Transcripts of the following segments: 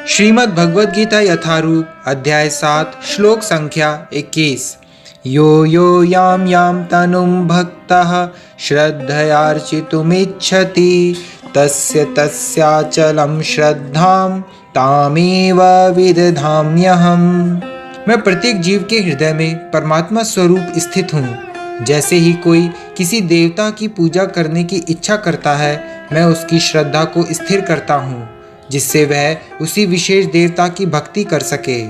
श्रीमद् भगवद गीता यथारूप अध्याय 7 श्लोक संख्या 21। यो यो याम याम तनुं भक्तः श्रद्धयार्चितुमिच्छति तस्य तस्याचलं श्रद्धां तामेव विदधाम्यहम्। मैं प्रत्येक जीव के हृदय में परमात्मा स्वरूप स्थित हूँ। जैसे ही कोई किसी देवता की पूजा करने की इच्छा करता है, मैं उसकी श्रद्धा को स्थिर करता हूँ, जिससे वह उसी विशेष देवता की भक्ति कर सके।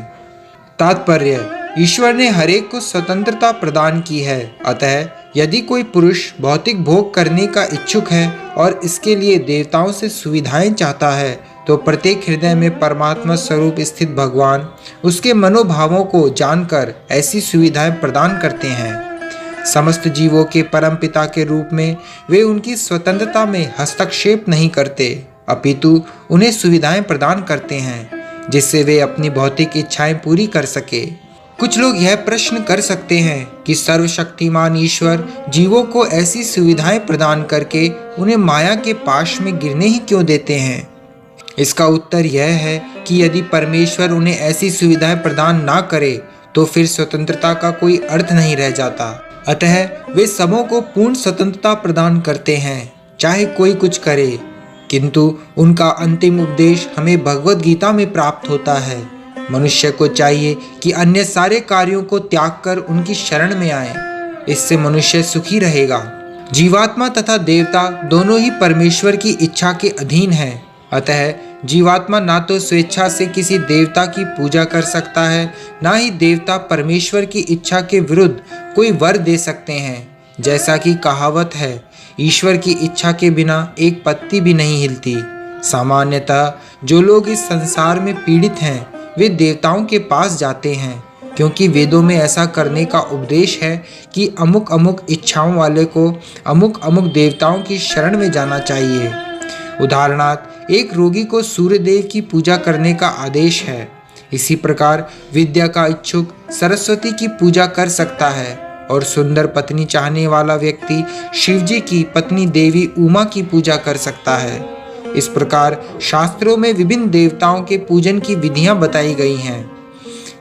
तात्पर्य: ईश्वर ने हरेक को स्वतंत्रता प्रदान की है। अतः यदि कोई पुरुष भौतिक भोग करने का इच्छुक है और इसके लिए देवताओं से सुविधाएं चाहता है, तो प्रत्येक हृदय में परमात्मा स्वरूप स्थित भगवान उसके मनोभावों को जानकर ऐसी सुविधाएं प्रदान करते हैं। समस्त जीवों के परमपिता के रूप में वे उनकी स्वतंत्रता में हस्तक्षेप नहीं करते, अपितु उन्हें सुविधाएं प्रदान करते हैं जिससे वे अपनी भौतिक इच्छाएं पूरी कर सके। कुछ लोग यह प्रश्न कर सकते हैं कि सर्वशक्तिमान ईश्वर जीवों को ऐसी सुविधाएं प्रदान करके उन्हें माया के पाश में गिरने ही क्यों देते हैं। इसका उत्तर यह है कि यदि परमेश्वर उन्हें ऐसी सुविधाएं प्रदान ना करे तो फिर स्वतंत्रता का कोई अर्थ नहीं रह जाता। अतः वे सबों को पूर्ण स्वतंत्रता प्रदान करते हैं, चाहे कोई कुछ करे। किंतु उनका अंतिम उपदेश हमें भगवद गीता में प्राप्त होता है। मनुष्य को चाहिए कि अन्य सारे कार्यों को त्याग कर उनकी शरण में आए। इससे मनुष्य सुखी रहेगा। जीवात्मा तथा देवता दोनों ही परमेश्वर की इच्छा के अधीन हैं। अतः जीवात्मा ना तो स्वेच्छा से किसी देवता की पूजा कर सकता है, ना ही देवता परमेश्वर की इच्छा के विरुद्ध कोई वर दे सकते हैं। जैसा कि कहावत है, ईश्वर की इच्छा के बिना एक पत्ती भी नहीं हिलती। सामान्यतः जो लोग इस संसार में पीड़ित हैं, वे देवताओं के पास जाते हैं, क्योंकि वेदों में ऐसा करने का उपदेश है कि अमुक अमुक इच्छाओं वाले को अमुक अमुक देवताओं की शरण में जाना चाहिए। उदाहरणार्थ, एक रोगी को सूर्यदेव की पूजा करने का आदेश है। इसी प्रकार विद्या का इच्छुक सरस्वती की पूजा कर सकता है और सुंदर पत्नी चाहने वाला व्यक्ति शिवजी की पत्नी देवी उमा की पूजा कर सकता है। इस प्रकार शास्त्रों में विभिन्न देवताओं के पूजन की विधियां बताई गई हैं।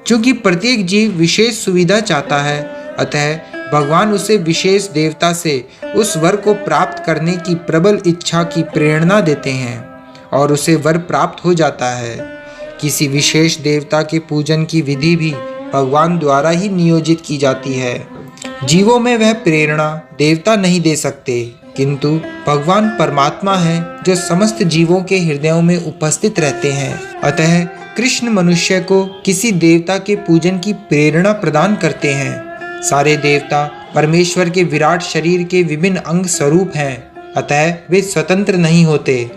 क्योंकि प्रत्येक जीव विशेष सुविधा चाहता है, अतः भगवान उसे विशेष देवता से उस वर को प्राप्त करने की प्रबल इच्छा की प्रेरणा देते हैं और उसे वर प्राप्त हो जाता है। किसी विशेष देवता के पूजन की विधि भी भगवान द्वारा ही नियोजित की जाती है। जीवों में वह प्रेरणा देवता नहीं दे सकते, किंतु भगवान परमात्मा है जो समस्त जीवों के हृदयों में उपस्थित रहते हैं। अतः कृष्ण मनुष्य को किसी देवता के पूजन की प्रेरणा प्रदान करते हैं। सारे देवता परमेश्वर के विराट शरीर के विभिन्न अंग स्वरूप हैं, अतः वे स्वतंत्र नहीं होते।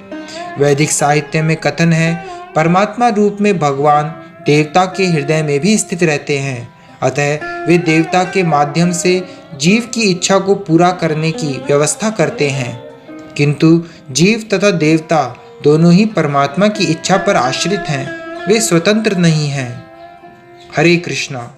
वैदिक साहित्य में कथन है, परमात्मा रूप में भगवान देवता के हृदय में भी स्थित रहते हैं। अतः वे देवता के माध्यम से जीव की इच्छा को पूरा करने की व्यवस्था करते हैं। किंतु जीव तथा देवता दोनों ही परमात्मा की इच्छा पर आश्रित हैं, वे स्वतंत्र नहीं हैं। हरे कृष्णा।